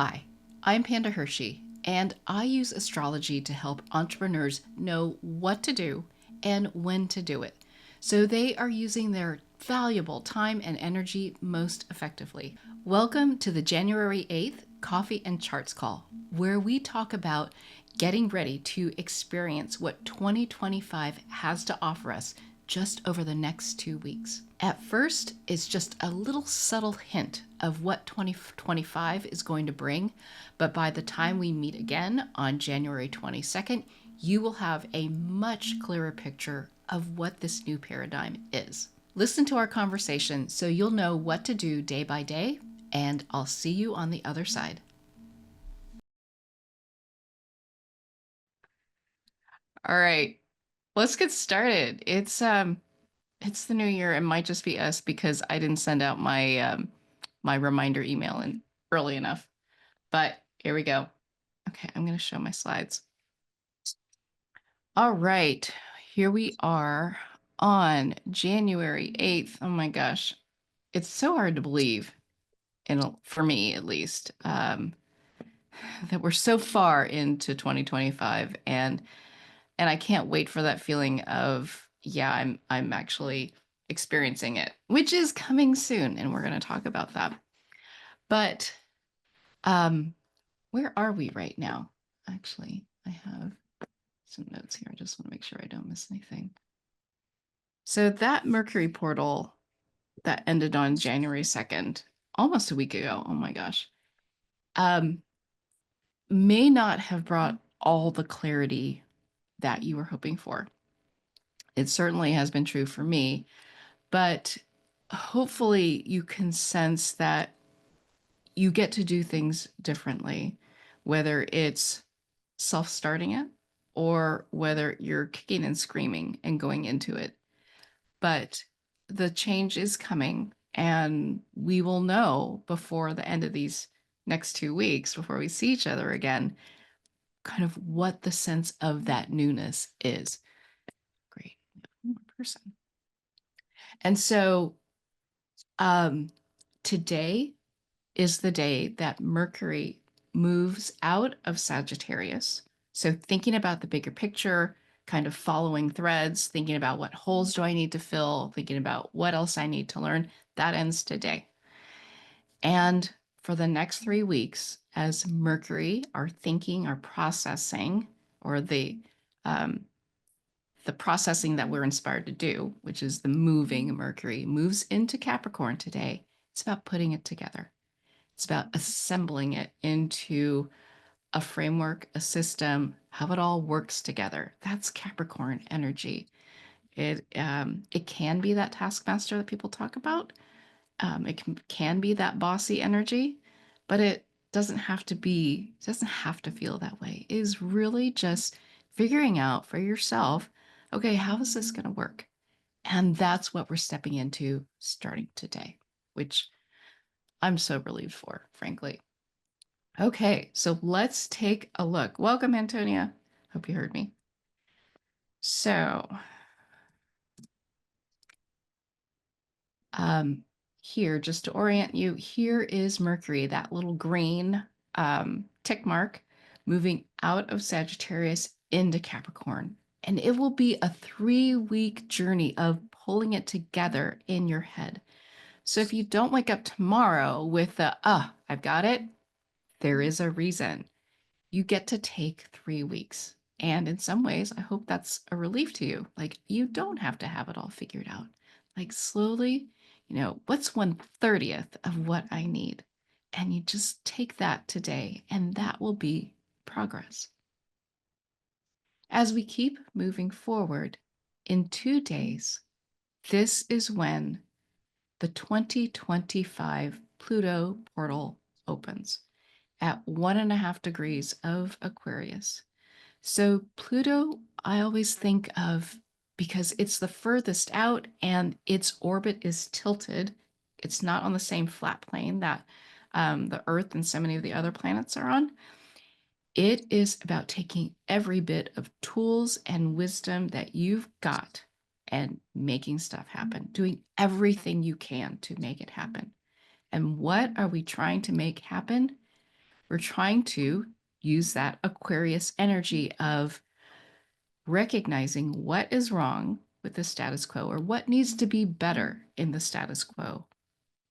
Hi, I'm Panda Hershey, and I use astrology to help entrepreneurs know what to do and when to do it, so they are using their valuable time and energy most effectively. Welcome to the January 8th Coffee and Charts call, where we talk about getting ready to experience what 2025 has to offer us just over the next 2 weeks. At first, it's just a little subtle hint of what 2025 is going to bring, but by the time we meet again on January 22nd, you will have a much clearer picture of what this new paradigm is. Listen to our conversation so you'll know what to do day by day, and I'll see you on the other side. All right, let's get started. It's the new year. It might just be us because I didn't send out my reminder email in early enough. But here we go. Okay, I'm going to show my slides. All right, here we are on January 8th. Oh my gosh, it's so hard to believe, for me at least, that we're so far into 2025, and I can't wait for that feeling of, yeah, I'm actually experiencing it, which is coming soon, and we're going to talk about that. But um, where are we right now? Actually, I have some notes here. I just want to make sure I don't miss anything. So that Mercury portal that ended on January 2nd, almost a week ago, oh my gosh, may not have brought all the clarity that you were hoping for. It certainly has been true for me, but hopefully you can sense that you get to do things differently, whether it's self-starting it or whether you're kicking and screaming and going into it. But the change is coming, and we will know before the end of these next 2 weeks, before we see each other again, kind of what the sense of that newness is. Great. One more person. And so today is the day that Mercury moves out of Sagittarius. So thinking about the bigger picture, kind of following threads, thinking about what holes do I need to fill, thinking about what else I need to learn, that ends today. And for the next 3 weeks, as Mercury, our thinking, our processing, or the processing that we're inspired to do, which is the moving Mercury, moves into Capricorn today, it's about putting it together. It's about assembling it into a framework, a system, how it all works together. That's Capricorn energy. It can be that taskmaster that people talk about. It can be that bossy energy, but it doesn't have to be. It doesn't have to feel that way. It is really just figuring out for yourself. Okay, how is this going to work? And that's what we're stepping into starting today, which I'm so relieved for, frankly. Okay, so let's take a look. Welcome, Antonia. Hope you heard me. So, here, just to orient you, here is Mercury, that little green tick mark, moving out of Sagittarius into Capricorn. And it will be a 3-week journey of pulling it together in your head. So if you don't wake up tomorrow with the, I've got it, there is a reason. You get to take 3 weeks. And in some ways, I hope that's a relief to you. Like, you don't have to have it all figured out. Like, slowly, what's 1/30th of what I need? And you just take that today, and that will be progress. As we keep moving forward, in 2 days, this is when the 2025 Pluto portal opens at 1.5 degrees of Aquarius. So Pluto, I always think of, because it's the furthest out and its orbit is tilted. It's not on the same flat plane that the Earth and so many of the other planets are on. It is about taking every bit of tools and wisdom that you've got and making stuff happen, doing everything you can to make it happen. And what are we trying to make happen? We're trying to use that Aquarius energy of recognizing what is wrong with the status quo or what needs to be better in the status quo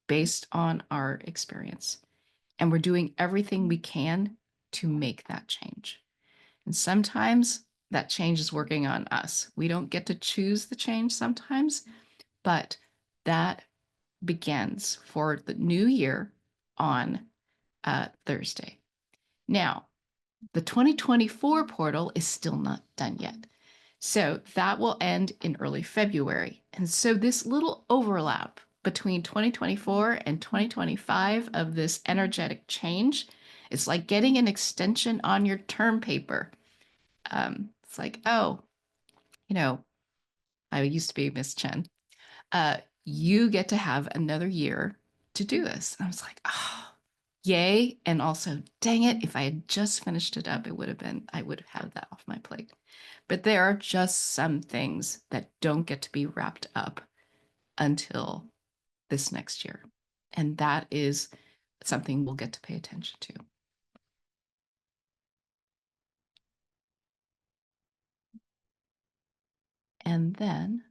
based on our experience. And we're doing everything we can to make that change. And sometimes that change is working on us. We don't get to choose the change sometimes, but that begins for the new year on Thursday. Now, the 2024 portal is still not done yet. So that will end in early February. And so this little overlap between 2024 and 2025 of this energetic change, it's like getting an extension on your term paper. It's like, oh, you know, I used to be Miss Chen. Uh, you get to have another year to do this. And I was like, oh, yay. And also, dang it, if I had just finished it up, I would have had that off my plate. But there are just some things that don't get to be wrapped up until this next year. And that is something we'll get to pay attention to. And then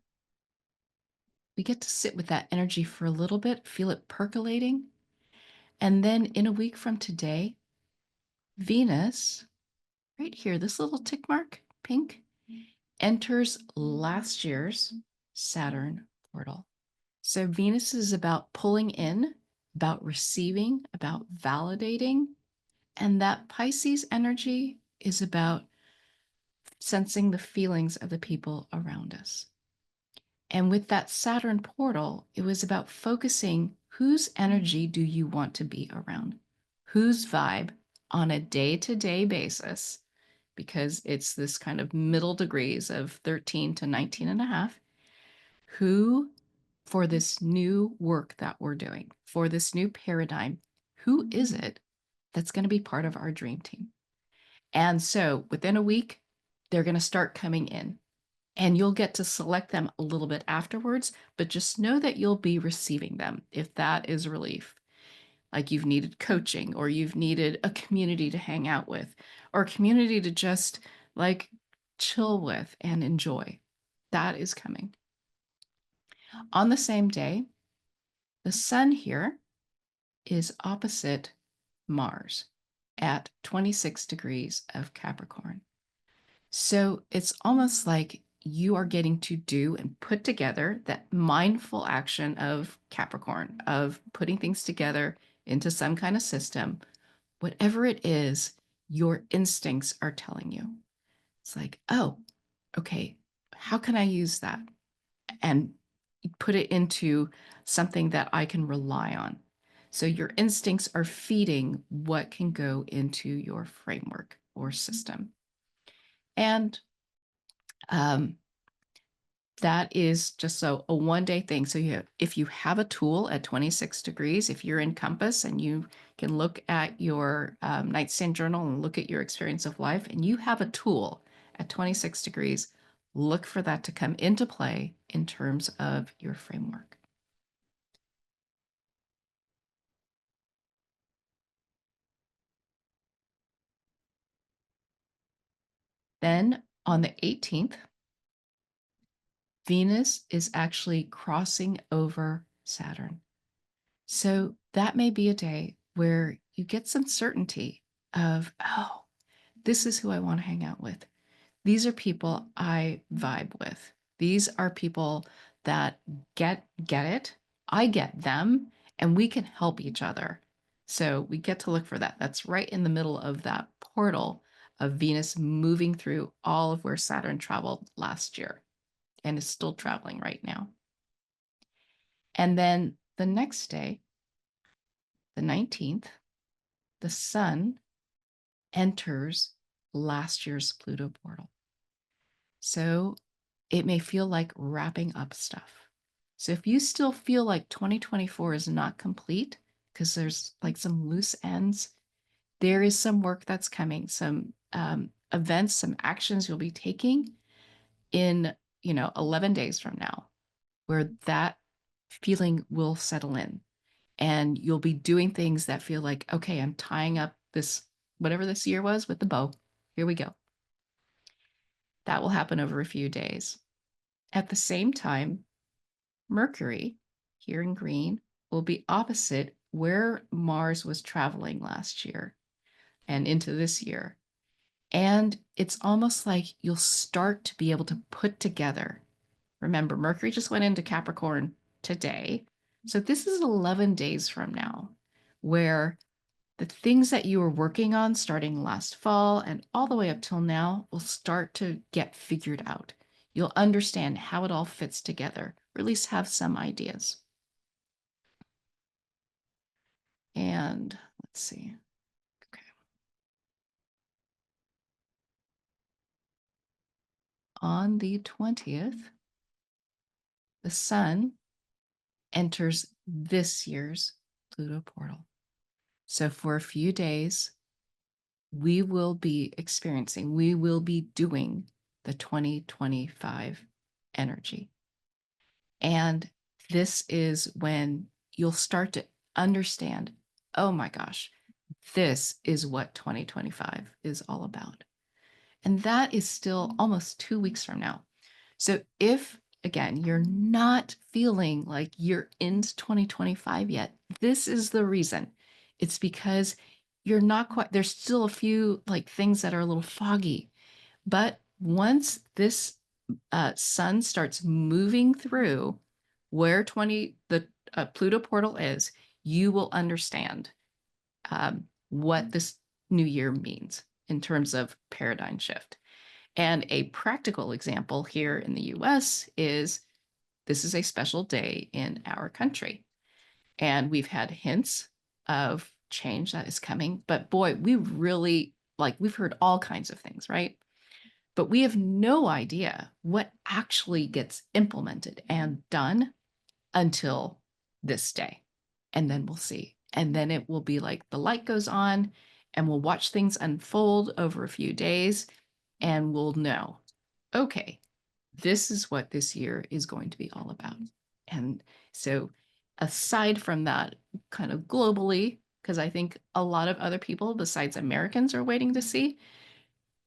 we get to sit with that energy for a little bit, feel it percolating. And then in a week from today, Venus, right here, this little tick mark, pink, enters last year's Saturn portal. So Venus is about pulling in, about receiving, about validating. And that Pisces energy is about sensing the feelings of the people around us. And with that Saturn portal, it was about focusing whose energy do you want to be around? Whose vibe on a day-to-day basis, because it's this kind of middle degrees of 13 to 19 and a half, who, for this new work that we're doing, for this new paradigm, who is it that's going to be part of our dream team? And so within a week, they're going to start coming in. And you'll get to select them a little bit afterwards, but just know that you'll be receiving them if that is relief. Like you've needed coaching, or you've needed a community to hang out with, or a community to just like chill with and enjoy. That is coming. On the same day, the sun here is opposite Mars at 26 degrees of Capricorn. So it's almost like you are getting to do and put together that mindful action of Capricorn, of putting things together into some kind of system. Whatever it is, your instincts are telling you. It's like, oh, okay, how can I use that? And put it into something that I can rely on. So your instincts are feeding what can go into your framework or system. And that is just a 1 day thing. So if you have a tool at 26 degrees, if you're in Compass and you can look at your nightstand journal and look at your experience of life, and you have a tool at 26 degrees, look for that to come into play in terms of your framework. Then on the 18th, Venus is actually crossing over Saturn. So that may be a day where you get some certainty of, oh, this is who I want to hang out with. These are people I vibe with. These are people that get it. I get them, and we can help each other. So we get to look for that. That's right in the middle of that portal of Venus moving through all of where Saturn traveled last year and is still traveling right now. And then the next day, the 19th, the sun enters last year's Pluto portal. So it may feel like wrapping up stuff. So if you still feel like 2024 is not complete because there's like some loose ends, there is some work that's coming, some events, some actions you'll be taking in 11 days from now, where that feeling will settle in, and you'll be doing things that feel like, okay, I'm tying up this, whatever this year was with the bow. Here we go. That will happen over a few days. At the same time, Mercury, here in green, will be opposite where Mars was traveling last year and into this year. And it's almost like you'll start to be able to put together. Remember, Mercury just went into Capricorn today. So this is 11 days from now, where the things that you were working on starting last fall and all the way up till now will start to get figured out. You'll understand how it all fits together, or at least have some ideas. And let's see. Okay. On the 20th, the sun enters this year's Pluto portal. So for a few days, we will be doing the 2025 energy. And this is when you'll start to understand, oh my gosh, this is what 2025 is all about. And that is still almost 2 weeks from now. So if, again, you're not feeling like you're into 2025 yet, this is the reason. It's because you're not quite, there's still a few like things that are a little foggy. But once this sun starts moving through where the Pluto portal is, you will understand what this new year means in terms of paradigm shift. And a practical example here in the US is this is a special day in our country. And we've had hints of change that is coming. But boy, we've heard all kinds of things, right? But we have no idea what actually gets implemented and done until this day. And then we'll see. And then it will be like the light goes on and we'll watch things unfold over a few days and we'll know, okay, this is what this year is going to be all about. And so aside from that, kind of globally, because I think a lot of other people besides Americans are waiting to see,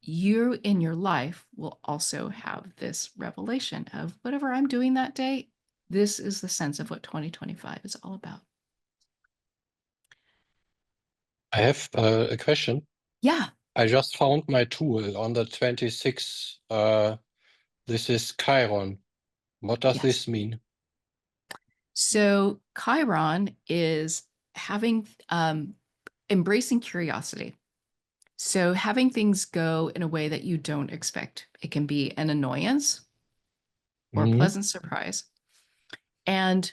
you in your life will also have this revelation of whatever I'm doing that day, this is the sense of what 2025 is all about. I have a question. Yeah. I just found my tool on the 26th. This is Chiron. What does Yes. this mean? So Chiron is having embracing curiosity. So having things go in a way that you don't expect. It can be an annoyance or a pleasant surprise. And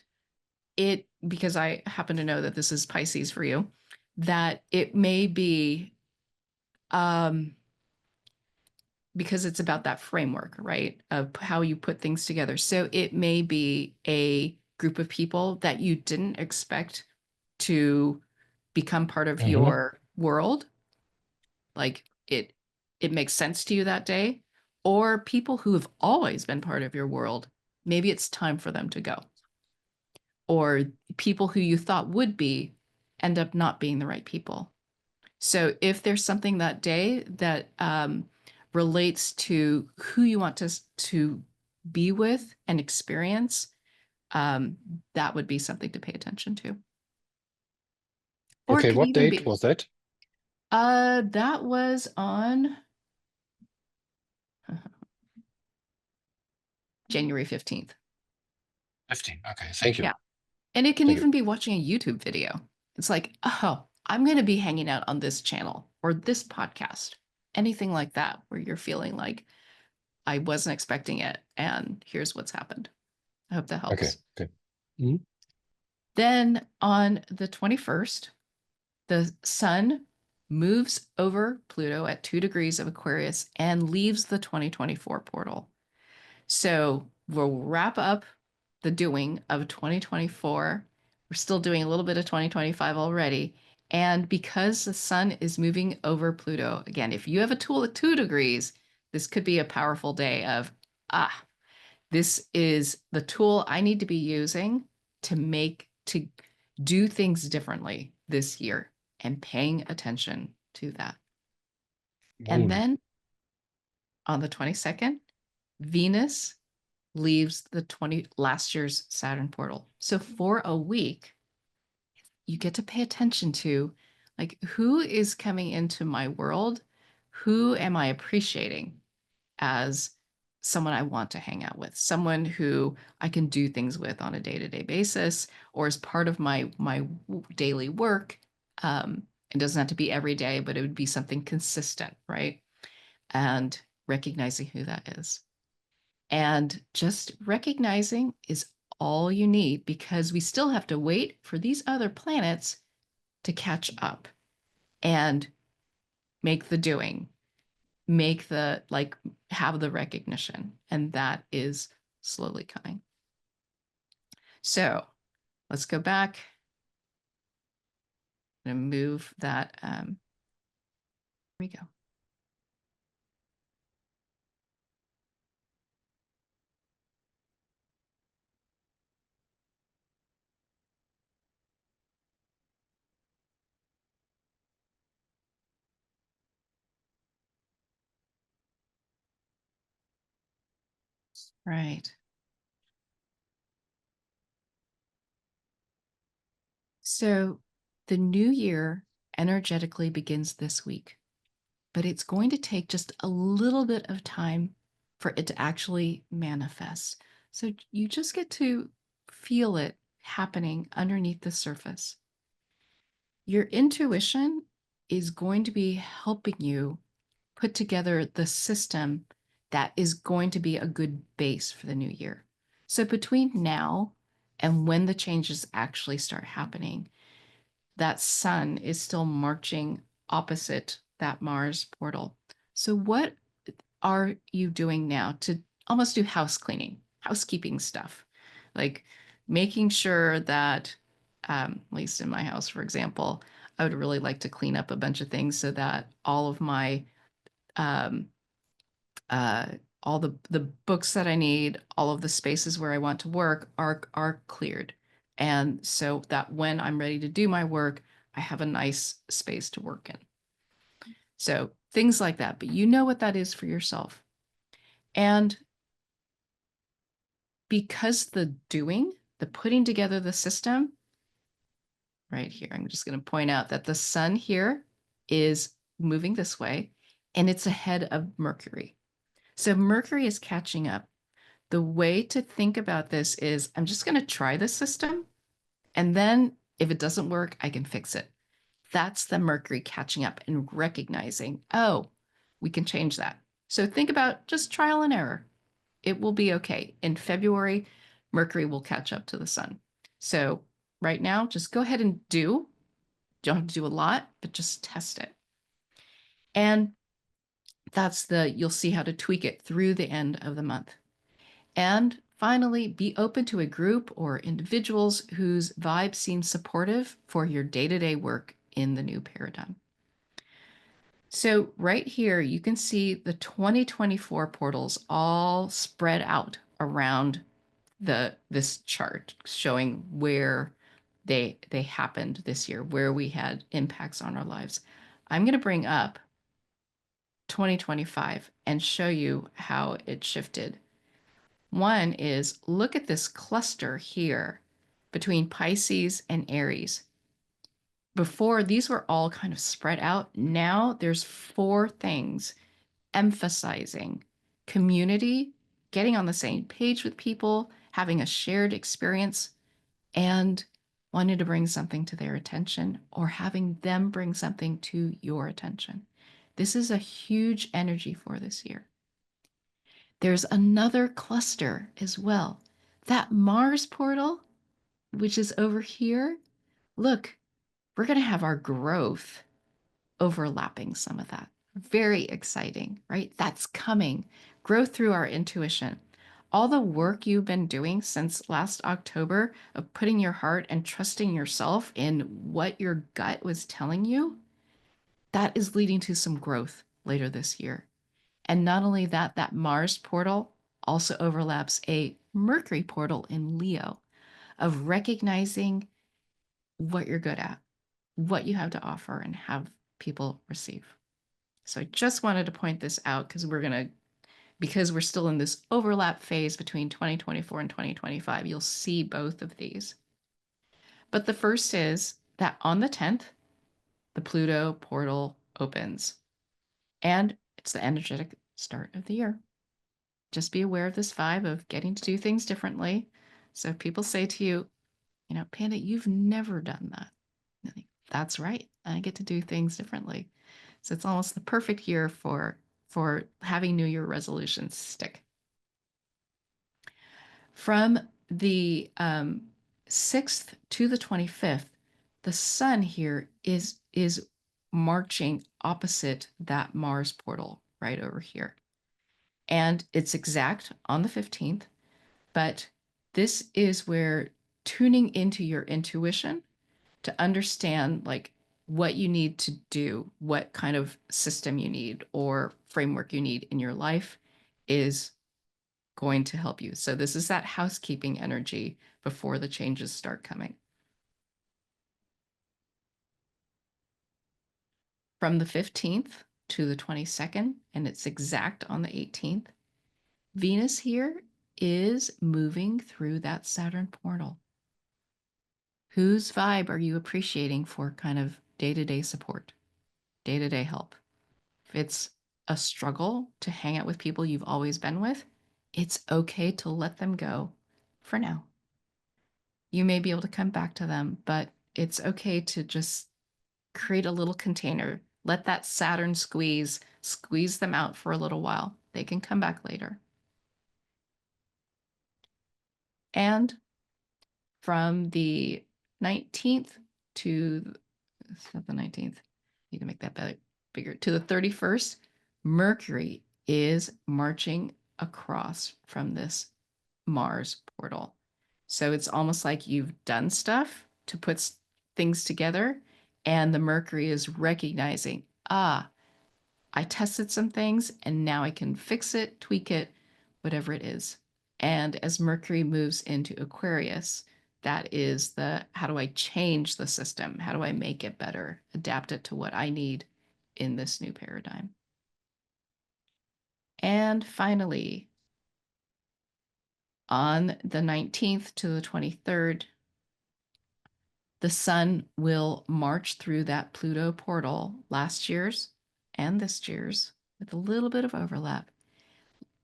because I happen to know that this is Pisces for you, that it may be because it's about that framework, right? Of how you put things together. So it may be a group of people that you didn't expect to become part of your world. Like it makes sense to you that day, or people who have always been part of your world, maybe it's time for them to go. Or people who you thought would be end up not being the right people. So if there's something that day that relates to who you want to be with and experience, that would be something to pay attention to. Or it Okay, could what even date be was that? that was on January 15th. 15. Okay, thank you. Yeah. And it can Thank you. even be watching a YouTube video. It's like, oh, I'm going to be hanging out on this channel or this podcast, anything like that, where you're feeling like, I wasn't expecting it. And here's what's happened. I hope that helps. Okay. Mhm. Then on the 21st, the sun moves over Pluto at 2 degrees of Aquarius and leaves the 2024 portal. So we'll wrap up the doing of 2024. We're still doing a little bit of 2025 already. And because the sun is moving over Pluto, again, if you have a tool at 2 degrees, this could be a powerful day of, this is the tool I need to be using to do things differently this year and paying attention to that. And Moon. then on the 22nd, Venus leaves the last year's Saturn portal. So for a week, you get to pay attention to, like, who is coming into my world? Who am I appreciating as someone I want to hang out with, someone who I can do things with on a day-to-day basis, or as part of my daily work. It doesn't have to be every day, but it would be something consistent, right? And recognizing who that is. And just recognizing is all you need, because we still have to wait for these other planets to catch up and make the doing, make the, like, have the recognition. And that is slowly coming. So let's go back and move that. Here we go. Right. So the new year energetically begins this week, but it's going to take just a little bit of time for it to actually manifest. So you just get to feel it happening underneath the surface. Your intuition is going to be helping you put together the system that is going to be a good base for the new year. So between now and when the changes actually start happening, that sun is still marching opposite that Mars portal. So what are you doing now to almost do house cleaning, housekeeping stuff, like making sure that, at least in my house, for example, I would really like to clean up a bunch of things so that all of my um, uh, all the books that I need, all of the spaces where I want to work are cleared, and so that when I'm ready to do my work, I have a nice space to work in. So things like that, but you know what that is for yourself. And because the doing, the putting together the system, right here, I'm just going to point out that the sun here is moving this way and it's ahead of Mercury. So Mercury is catching up. The way to think about this is I'm just going to try the system, and then if it doesn't work, I can fix it. That's the Mercury catching up and recognizing, oh, we can change that. So think about just trial and error. It will be okay. In February, Mercury will catch up to the sun. So right now, just go ahead and do. Don't have to do a lot, but just test it. And you'll see how to tweak it through the end of the month. And finally, be open to a group or individuals whose vibe seems supportive for your day-to-day work in the new paradigm. So right here, you can see the 2024 portals all spread out around this chart, showing where they happened this year, where we had impacts on our lives. I'm going to bring up 2025 and show you how it shifted. One is, look at this cluster here between Pisces and Aries. Before, these were all kind of spread out. Now there's four things emphasizing community, getting on the same page with people, having a shared experience, and wanting to bring something to their attention or having them bring something to your attention. This is a huge energy for this year. There's another cluster as well. That Mars portal, which is over here, look, we're going to have our growth overlapping some of that. Very exciting, right? That's coming. Growth through our intuition. All the work you've been doing since last October of putting your heart and trusting yourself in what your gut was telling you, that is leading to some growth later this year. And not only that, that Mars portal also overlaps a Mercury portal in Leo of recognizing what you're good at, what you have to offer, and have people receive. So I just wanted to point this out because we're still in this overlap phase between 2024 and 2025. You'll see both of these. But the first is that on the 10th, the Pluto portal opens, and it's the energetic start of the year. Just be aware of this vibe of getting to do things differently. So if people say to you, Panda, you've never done that. That's right. I get to do things differently. So it's almost the perfect year for having New Year resolutions stick. From the 6th to the 25th, the sun here is marching opposite that Mars portal right over here. And it's exact on the 15th, but this is where tuning into your intuition to understand like what you need to do, what kind of system you need or framework you need in your life is going to help you. So this is that housekeeping energy before the changes start coming. From the 15th to the 22nd, and it's exact on the 18th, Venus here is moving through that Saturn portal. Whose vibe are you appreciating for kind of day-to-day support, day-to-day help? If it's a struggle to hang out with people you've always been with, it's okay to let them go for now. You may be able to come back to them, but it's okay to just create a little container. Let that Saturn squeeze them out for a little while. They can come back later. And from the 19th to the 19th, need to make that bigger, to the 31st, Mercury is marching across from this Mars portal. So it's almost like you've done stuff to put things together, and the Mercury is recognizing, I tested some things and now I can fix it, tweak it, whatever it is. And as Mercury moves into Aquarius, that is the how do I change the system? How do I make it better? Adapt it to what I need in this new paradigm. And finally, on the 19th to the 23rd, the sun will march through that Pluto portal, last year's and this year's, with a little bit of overlap,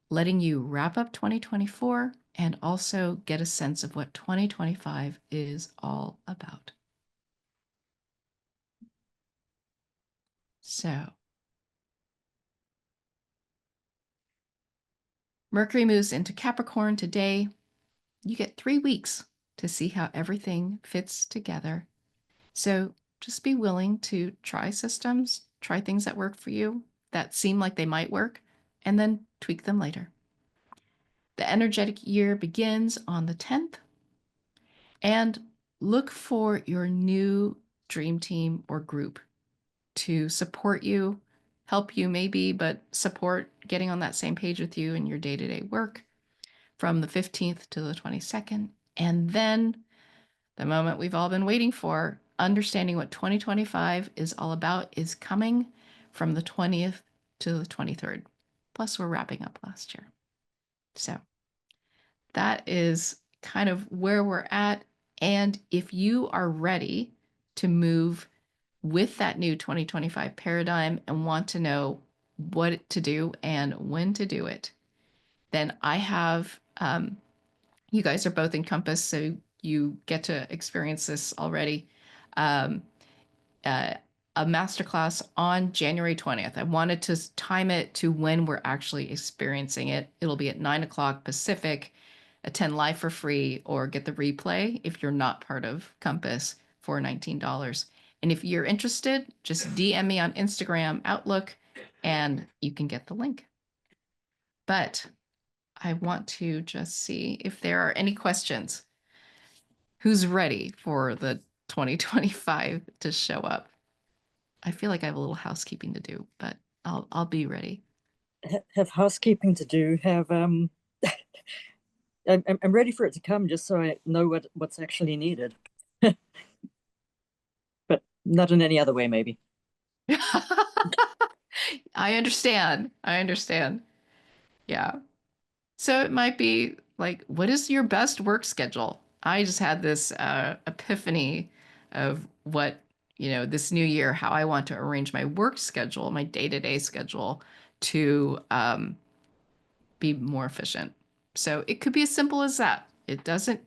letting you wrap up 2024 and also get a sense of what 2025 is all about. So, Mercury moves into Capricorn today. You get 3 weeks to see how everything fits together. So, just be willing to try systems, try things that work for you, that seem like they might work, and then tweak them later. The energetic year begins on the 10th, and look for your new dream team or group to support you, help you maybe, but support getting on that same page with you in your day-to-day work from the 15th to the 22nd. And then the moment we've all been waiting for, understanding what 2025 is all about, is coming from the 20th to the 23rd. Plus, we're wrapping up last year. So that is kind of where we're at. And if you are ready to move with that new 2025 paradigm and want to know what to do and when to do it, then I have, you guys are both in Compass, so you get to experience this already. A masterclass on January 20th. I wanted to time it to when we're actually experiencing it. It'll be at 9 o'clock Pacific. Attend live for free or get the replay if you're not part of Compass for $19. And if you're interested, just DM me on Instagram, Outlook, and you can get the link. But I want to just see if there are any questions. Who's ready for the 2025 to show up? I feel like I have a little housekeeping to do, but I'll be ready. Have housekeeping to do. Have I'm ready for it to come, just so I know what's actually needed. But not in any other way, maybe. I understand. I understand. Yeah. So it might be like, what is your best work schedule? I just had this epiphany of what, this new year, how I want to arrange my work schedule, my day-to-day schedule to be more efficient. So it could be as simple as that. It doesn't,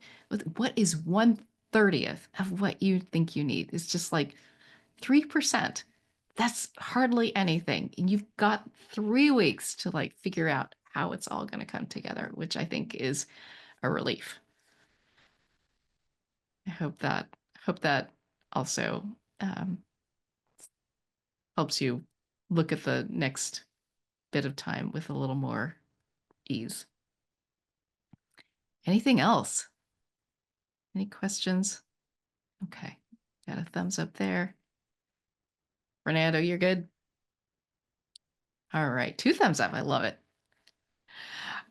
what is 1/30th of what you think you need? It's just like 3%. That's hardly anything. And you've got 3 weeks to like figure out how it's all going to come together, which I think is a relief. I hope that also um, helps you look at the next bit of time with a little more ease. Anything else? Any questions? Okay, got a thumbs up there. Fernando, you're good? All right, 2 thumbs up. I love it.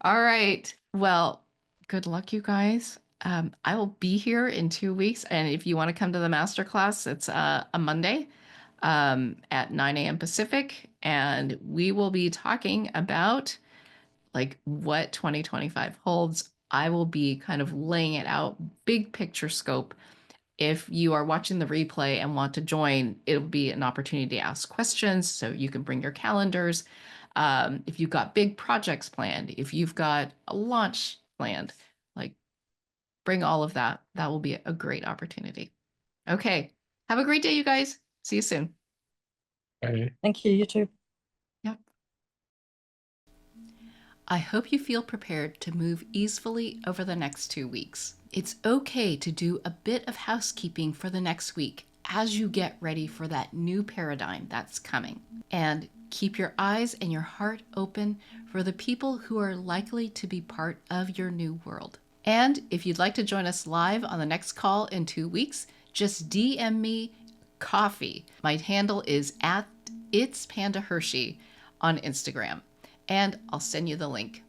All right. Well, good luck, you guys. I will be here in 2 weeks. And if you want to come to the masterclass, it's a Monday at 9 a.m. Pacific. And we will be talking about like what 2025 holds. I will be kind of laying it out, big picture scope. If you are watching the replay and want to join, it'll be an opportunity to ask questions. So you can bring your calendars. If you've got big projects planned, if you've got a launch planned, like bring all of that. That will be a great opportunity. Okay. Have a great day, you guys. See you soon. Bye. Thank you. You too. Yep. I hope you feel prepared to move easily over the next 2 weeks. It's okay to do a bit of housekeeping for the next week as you get ready for that new paradigm that's coming. And keep your eyes and your heart open for the people who are likely to be part of your new world. And if you'd like to join us live on the next call in 2 weeks, just DM me coffee. My handle is at It's Panda Hershey on Instagram, and I'll send you the link.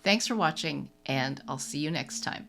Thanks for watching, and I'll see you next time.